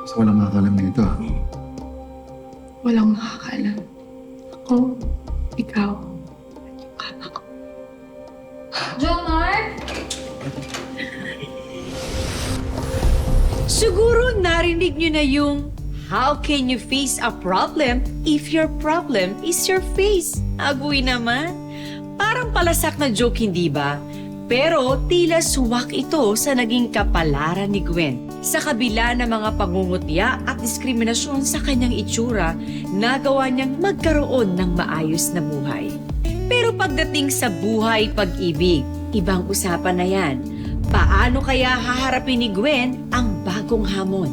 Kasi walang makakalam na ito. Walang makakaalam. Ako, ikaw, at yung kama ko. Jomar? Siguro narinig nyo na yung how can you face a problem if your problem is your face? Agoy naman. Parang palasak na joke, hindi ba? Pero tila suwak ito sa naging kapalaran ni Gwen. Sa kabila ng mga pangungutya at diskriminasyon sa kanyang itsura, nagawa niyang magkaroon ng maayos na buhay. Pero pagdating sa buhay pag-ibig, ibang usapan na yan. Paano kaya haharapin ni Gwen ang bagong hamon?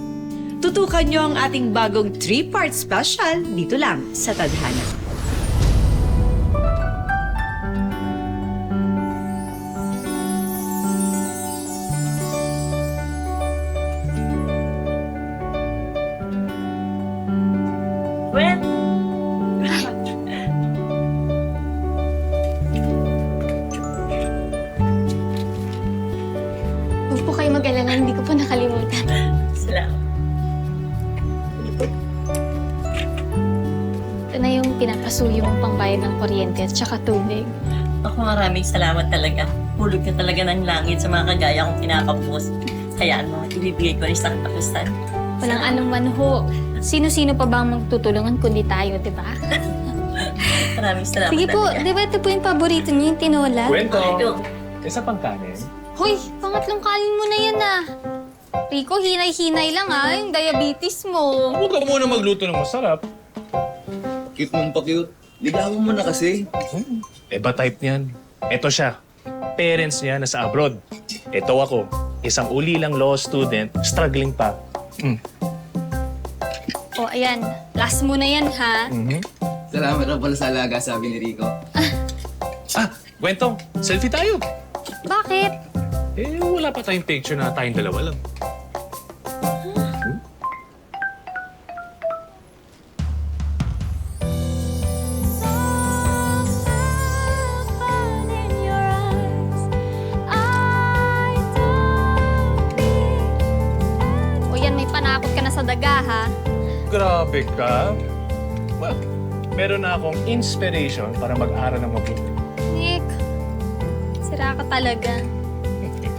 Tutukan niyo ang ating bagong 3-part special dito lang sa Tadhana. Gwen! Huwag po kayo mag-alala, hindi ko po nakalimutan. Salamat. Ito na yung pinapasuyo mong pangbayad ng kuryente at saka tubig. Ako maraming salamat talaga. Hulog ka talaga ng langit sa mga kagaya kong pinapapos. Hayaan mo, ibibigay ko rin sa katapusan. Walang anuman ho. Sino-sino pa ba ang magtutulungan kundi tayo, di ba? Maraming salamat Sige po, talaga. di ba ito po yung paborito niyo, yung tinola? Kwento! Ito, Isa pang kanin. Hoy, pangatlong kanin mo na yan ah. Rico, hinay-hinay lang ah, yung diabetes mo. Huwag ka muna magluto ng masarap. Cute mong pa-cute. Ligawan mo na kasi. Iba type niyan. Ito siya. Parents niya nasa abroad. Ito ako. Isang ulilang law student, struggling pa. O, ayan. Last mo na yan, ha? Salamat na pala sa alaga, sabi ni Rico. Kwento, selfie tayo. Bakit? Wala pa tayong picture na tayong dalawa lang. O yan, may panakot ka na sa daga, ha? Grabe ka. Well, meron na akong inspiration para mag-aral ng mabuti. Nick, sira ka talaga.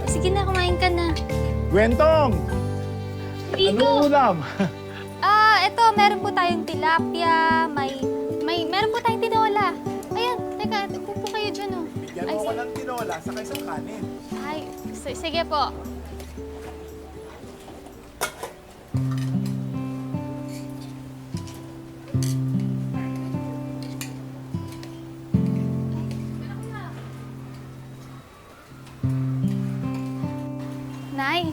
O, sige na, kumain ka na. Gwentong! Rico! ulam? Eto, meron po tayong tilapia, meron po tayong tinola. Ayan, teka, upo po kayo dyan, oh. Bigyan mo ko ng tinola sa isang kanin. Ay, sige po. Nay,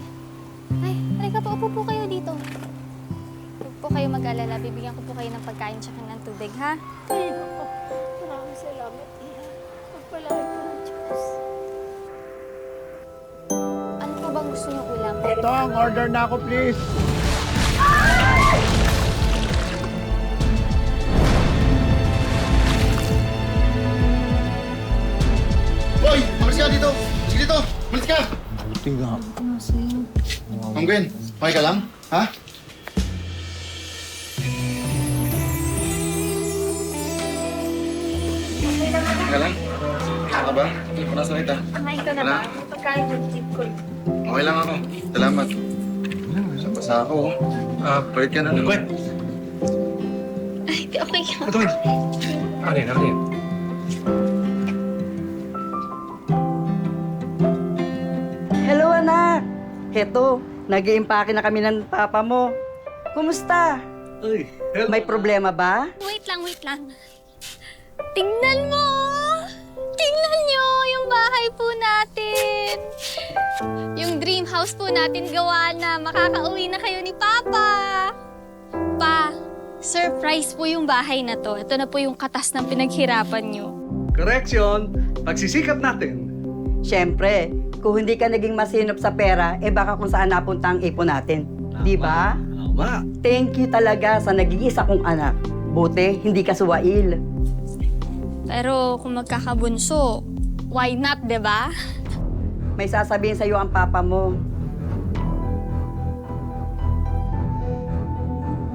halika po, upo po kayo dito. Huwag po kayo mag-alala, bibigyan ko po kayo ng pagkain tsaka ng tubig, ha? Maraming salamat, Iha. Pagpalain ko ng Diyos. Ano po bang gusto niyo ulam? Tong, order na ako please. Hoy! Malis ka dito! Sige dito! Malis ka! Buti nga. Ma'am Gwen, okay ka lang? Ha? Okay ka lang? Ano ka ba? Punasan kita. Kumain ka na Wala. ba? Pagkain yung tip ko. Okay lang ako. Salamat. Basa ako. Palit ka na. Gwen! Ay, okay ka. Ito, Gwen. Ano yan? Ano yan? Hello, anak! Heto, nag-iimpake na kami ng papa mo. Kumusta? Ay, May problema ba? Wait lang. Tingnan mo! Tingnan nyo yung bahay po natin. Yung dream house po natin gawa na. Makakauwi na kayo ni Papa. Pa, surprise po yung bahay na to. Ito na po yung katas ng pinaghirapan nyo. Correction, pagsisikap natin. Siyempre, kung hindi ka naging masinop sa pera, baka kung saan napunta ang ipon natin. Di ba? tama. Thank you talaga sa nag-iisa kong anak. Buti, hindi ka suwail. Pero kung magkakabunso, why not, di ba? May sasabihin sa'yo ang papa mo.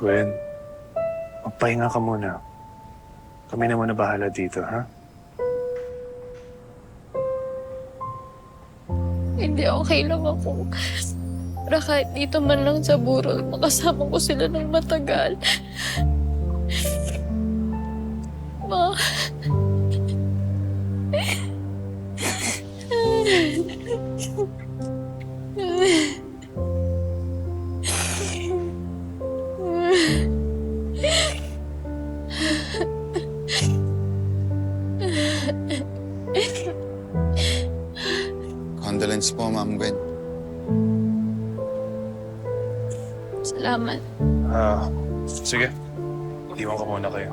Gwen, magpahinga ka muna. Kami na muna bahala dito, ha? Hindi, okay lang ako. Para kahit dito man lang sa burol, makasama ko sila ng matagal. Ma. Condolence po, Ma'am Gwen. Salamat. Sige. Iwan ko muna kayo.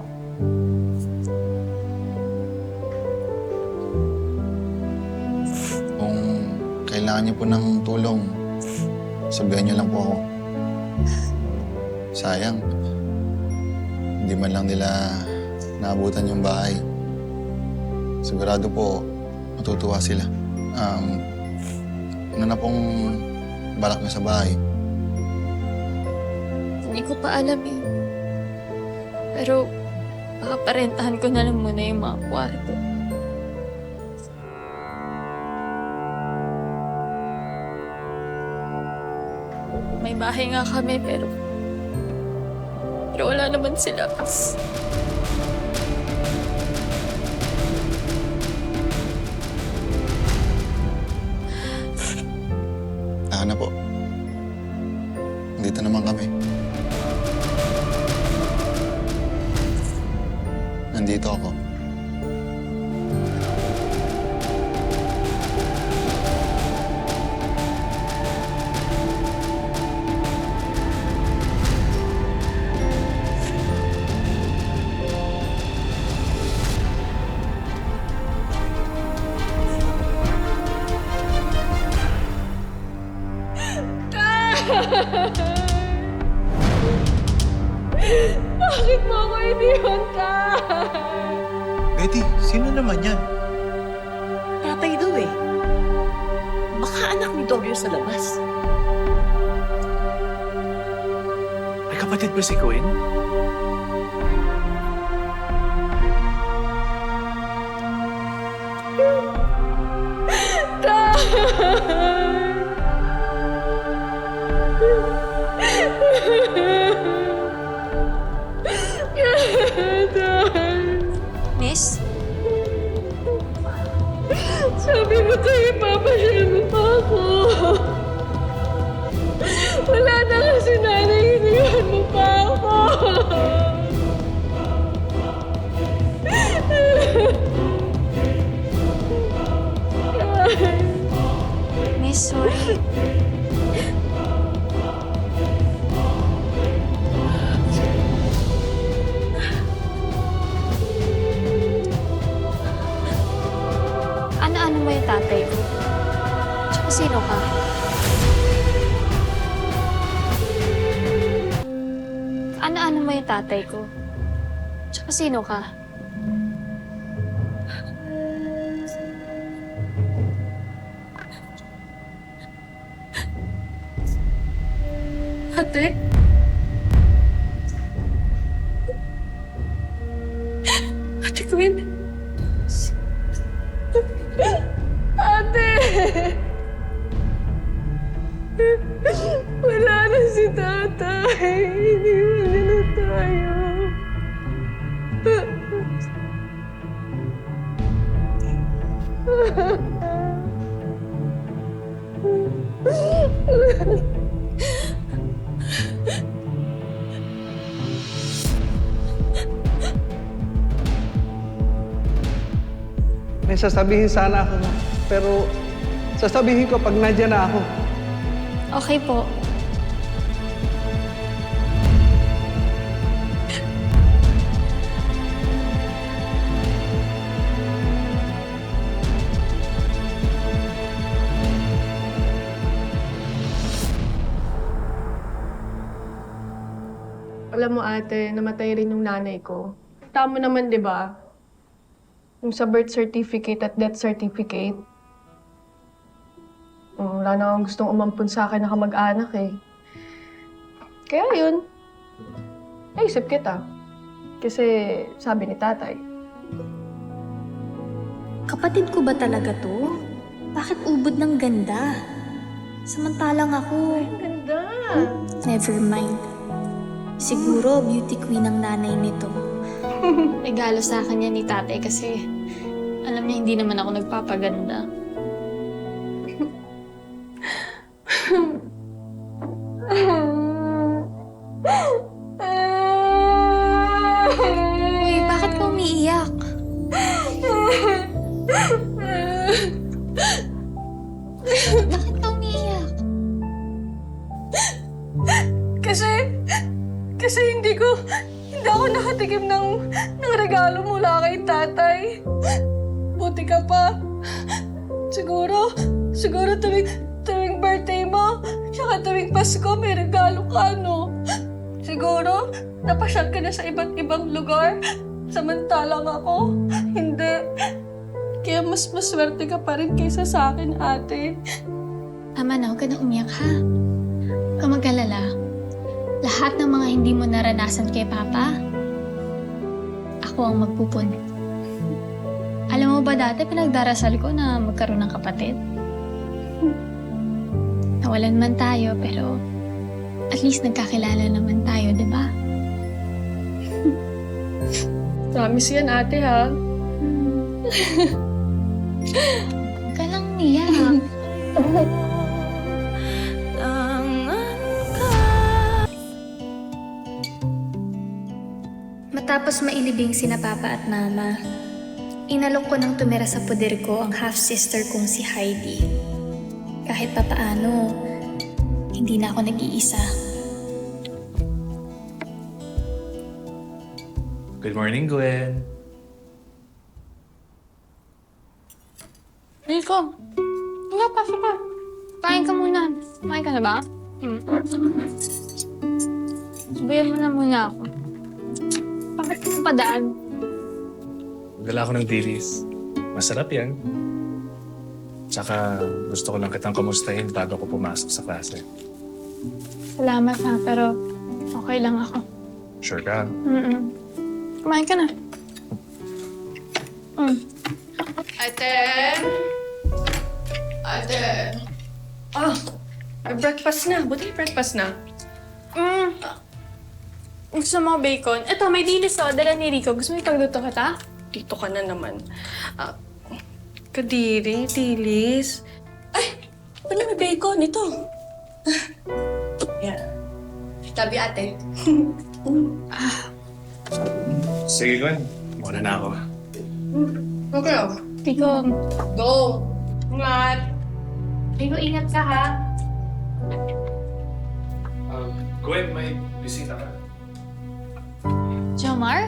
Kung kailangan niyo po ng tulong, sabihan niyo lang po ako. Sayang. Hindi man lang nila naabutan yung bahay. Sigurado po, matutuwa sila. Ano na pong balak niyo sa bahay? Hindi ko pa alam eh. Pero baka parentahan ko na lang muna yung mga kwarto. May bahay nga kami pero wala naman sila. Na po. Dito naman kami. Nandito ako. Bakit mo ako iniwan ka? Betty, sino naman yan? Tatay daw eh. Baka anak ni Dorio sa labas. May kapatid ba si Gwen? Miss? Sabi mo tayo, ipapasyal mo pa ako. Wala na kasi nanay, iniwan mo pa ako. Miss, sorry. Ano-ano mo yung tatay ko? Tsaka sino ka? Ano-ano mo yung tatay ko? Tsaka sino ka? Ate? Ate Gwen? Ate! Wala na si tatay. Iniwan niya na tayo. May sasabihin sana ako, ma. Pero sasabihin ko pag nandiyan na ako. Okay po. Alam mo ate, namatay rin yung nanay ko. Tama naman, di ba? Yung sa birth certificate at death certificate. Wala na akong gustong umampun sa akin na kamag-anak eh. Kaya yun, naisip kita. Kasi sabi ni tatay. Kapatid ko ba talaga to? Bakit ubod ng ganda? Samantalang ako... Ganda! Never mind. Siguro beauty queen ang nanay nito. Regalo sa akin yan ni tatay kasi alam niya hindi naman ako nagpapaganda. Uy, bakit ka umiiyak? Bakit ka umiiyak? Kasi hindi ako nakatikim ng regalo mula kay tatay. Buti ka pa. Siguro tuwing birthday mo, tsaka tuwing Pasko, may regalo ka, no? Siguro, napasyal ka na sa iba't ibang lugar, samantalang ako, hindi. Kaya mas maswerte ka pa rin kaysa sa akin, ate. Tama na, huwag ka na umiyak, ha? Huwag ka mag-alala. Lahat ng mga hindi mo naranasan kay Papa, ako ang magpupun. Alam mo ba dati, pinagdarasal ko na magkaroon ng kapatid? Nawalan man tayo, pero at least nagkakilala naman tayo, di ba? Promise yan, ate, ha? Huwag ka lang umiyak. Matapos mailibing sina Papa at Mama, inalok ko nang tumira sa poder ko ang half-sister kong si Heidi. Kahit papaano, hindi na ako nag-iisa. Good morning, Gwen. Nico, wala, pasok ka. Kain ka muna. Kain ka na ba? Sabayan mo na muna ako. Bakit ka padaan? Gala ako ng dilis. Masarap yan. Tsaka gusto ko lang kitang kamustahin bago ako pumasok sa klase. Salamat ha, pero okay lang ako. Sure ka? Kumain ka na. Ate! Oh, may breakfast na. Buti breakfast na. Gusto mo bacon? Ito, may dilis oh. Dala ni Rico. Gusto mo ipagluto kita? Dito ka na naman. Kadiri, dilis. Ay! Wala may bacon. Ito. Yan. Tabi, ate. Sige, Gwen. Muna na ako. Okay, oh. Rico, Go! Ingat! Rico, ingat ka ha. Gwen, may bisita ka. Jomar?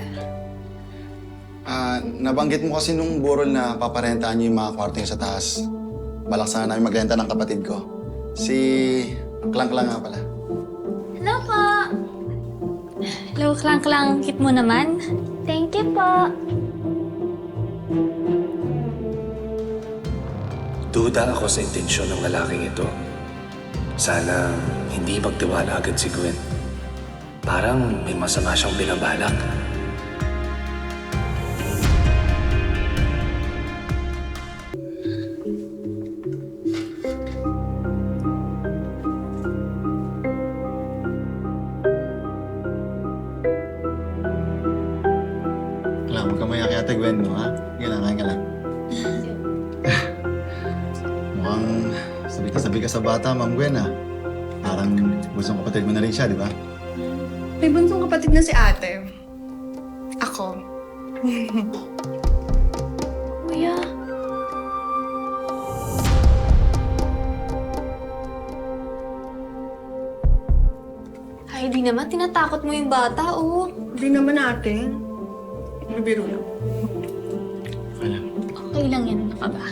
Nabanggit mo kasi nung burol na paparentahan niyo yung mga kwarto niyo sa taas. Balak sana namin magrenta ng kapatid ko. Si Klang-Klang nga pala. Hello po. Hello, Klang-Klang. Kit mo naman. Thank you po. Duda ako sa intensyon ng lalaking ito. Sana hindi magtiwala agad si Gwen. Parang may masama siyang binabalak. Huwag ka maya kay Ate Gwen, no, ha? Kain ka lang. Mukhang sabi ka sa bata, Ma'am Gwen, ha? Parang busong kapatid mo na rin siya, di ba? May bunsong kapatid na si ate. Ako. Kuya. Heidi naman, tinatakot mo yung bata, oh. Hindi naman ate. Nabiro lang. Okay lang yan, ano ka ba?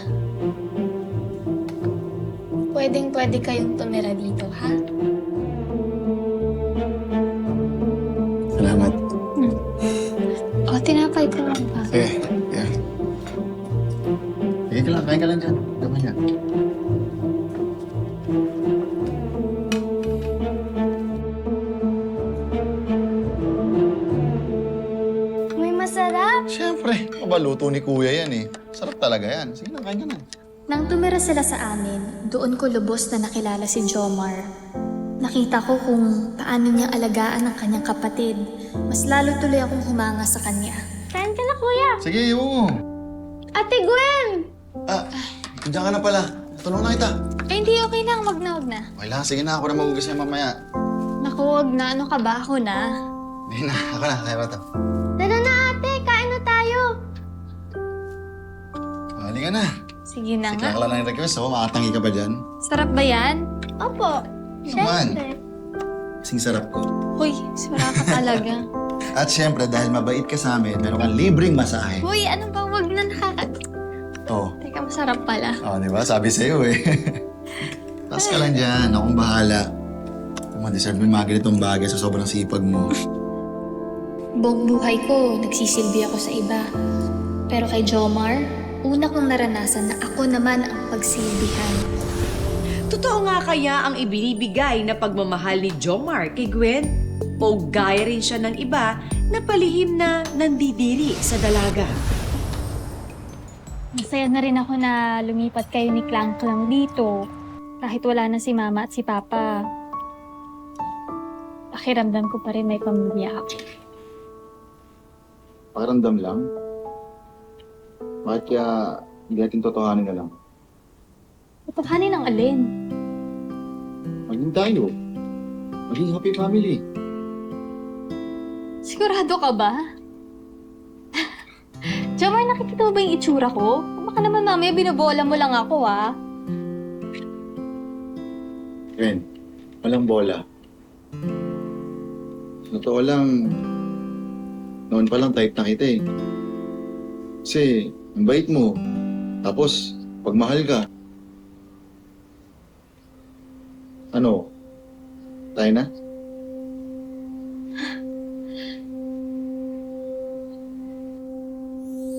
Pwedeng-pwede kayong tumira dito, ha? Salamat. O, tinapay ko lang pa. Yeah. Sige ka lang, kain ka lang dyan. Gaman niya. ba, luto ni kuya yan eh. Sarap talaga yan. Sige na, kain ka na. Nang tumira sila sa amin, doon ko lubos na nakilala si Jomar. Nakita ko kung paano niya alagaan ang kanyang kapatid. Mas lalo tuloy akong humanga sa kanya. Kain ka na, kuya! Sige, oo. Ate Gwen! Diyan ka na pala. Tulungan na kita. Ay, hindi, okay lang. Wag na. Okay lang, sige na. Ako na magugas niya mamaya. Naku, wag na. Ano ka ba? Ako na. Hindi na, ako na. Kaya ba ito? Tara na, ate! Kain na tayo! Halika na. Sige na Sige nga. ka lang ng request, oh. Makatangi ka ba dyan? Sarap ba yan? Opo. Naman. Siyempre. Kasing sarap ko. Uy, sura ka talaga. At syempre, dahil mabait ka sa amin, meron kang libreng masahe. Uy, ano ba? Wag na Oh. Teka, masarap pala. Oh, di ba? Sabi sa'yo eh. Taas ka lang dyan. Akong bahala. Kung ma-deserve mo yung mga ganitong bagay sa sobrang sipag mo. Buong buhay ko, nagsisilbi ako sa iba. Pero kay Jomar, una kong naranasan na ako naman ang pagsilbihan. Totoo nga kaya ang ibinibigay na pagmamahal ni Jomar kay Gwen? O gaya rin siya ng iba na palihim na nandidiri sa dalaga? Masaya na rin ako na lumipat kayo ni Klang Klang dito. Kahit wala na si Mama at si Papa, pakiramdam ko pa rin may pamilya ako. Pakiramdam lang. Bakit kaya hindi natin totohanin na lang? Totohanin ang alin? Maging tayo. Maging happy family. Sigurado ka ba? Jomar, nakikita mo ba yung itsura ko? Baka naman mamaya binobola mo lang ako, ah. Gwen, walang bola. Sa totoo lang, noon pa lang type na kita eh. Kasi, ang bait mo. Tapos, pagmahal ka. Ano? Tayo na?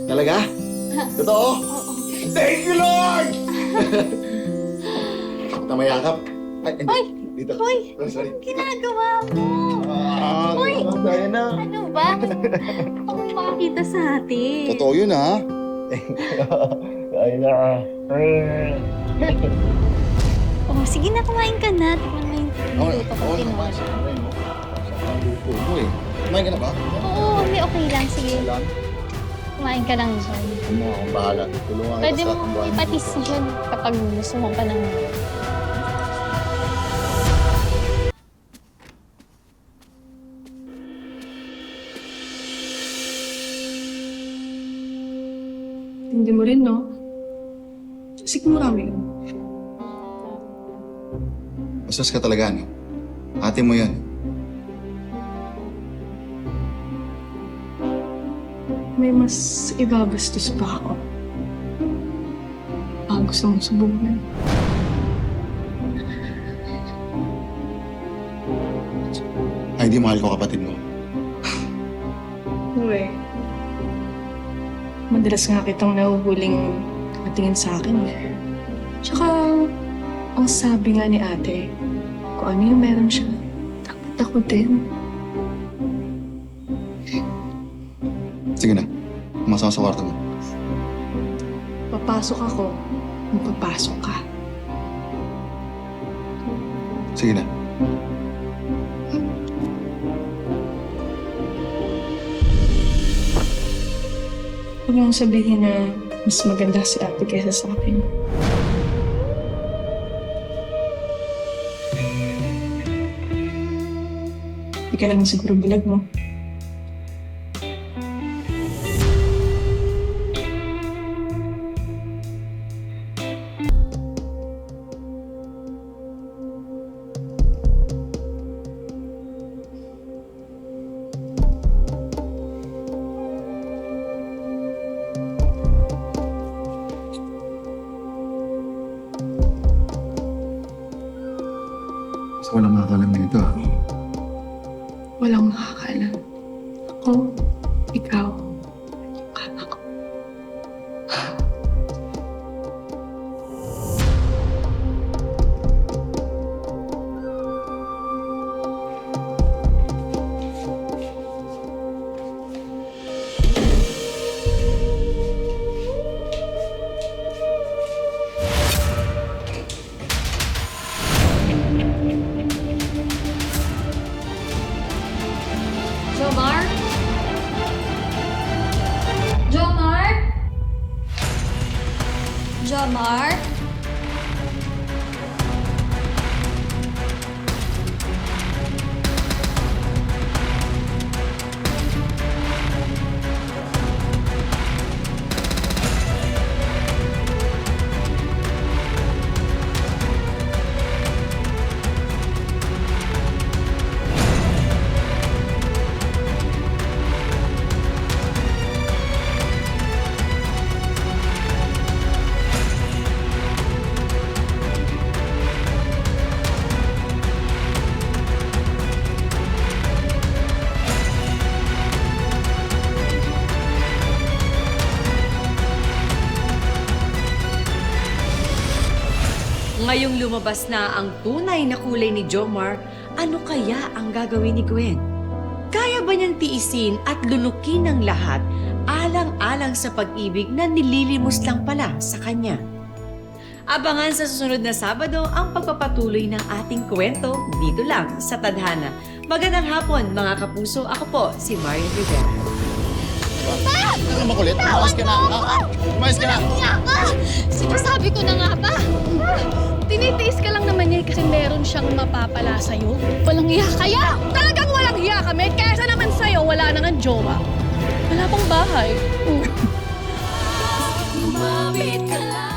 Talaga? Totoo? Thank you, Lord! Tamayakap. Ay, Hoy! dito. Hoy! Oh, sorry. Anong ginagawa mo? Hoy! Tayo na. Ano ba? Ako makakita sa atin. Totoo yun, ha? Ay na. Oh, sige na, kumain ka na. Tingnan mo yung luto ko, tinola. Kumain ka na ba? Oo, may okay lang. Sige, Lang. kumain ka lang dyan. Ano, akong bahala. Tulungan kita Pwede sa mo tambahan ipatis dito. dyan kapag gusto mo pa ng... Hindi mo rin, no? Sigmura mo yun. Bastos ka talaga, no? Ate mo yan. May mas ibabastos pa ako. Gusto mong subukan. Ay, di mahal ko kapatid mo. Uwe. Madalas nga kitang nahuhuling natingin sa akin. Tsaka, ang sabi nga ni ate, kung ano yung meron siya, dapat ako din. Sige na. Pumasok ka sa kwarto mo. Papasok ako, magpapasok ka. Sige na. Huwag mong sabihin na mas maganda si ate kaysa sa akin. Hindi ka lang siguro bulag mo. Gusto ko lang makakalam nito, ha? Walang makakalam. Ako, ikaw, anak ko. Ngayong lumabas na ang tunay na kulay ni Jomar, ano kaya ang gagawin ni Gwen? Kaya ba niyang tiisin at lunukin ng lahat alang-alang sa pag-ibig na nililimos lang pala sa kanya? Abangan sa susunod na Sabado ang pagpapatuloy ng ating kwento dito lang sa Tadhana. Magandang hapon mga kapuso. Ako po si Marian Rivera. Ano makulit? Umayos ka na. Umayos ka na. Sinasabi ko na nga ba? Tinitiis ka lang naman niya kasi meron siyang mapapala sa'yo. Walang hiya kaya! Talagang walang hiya kami! Kesa naman sa'yo, wala na nga jowa. Wala pang bahay. Umawit ka lang.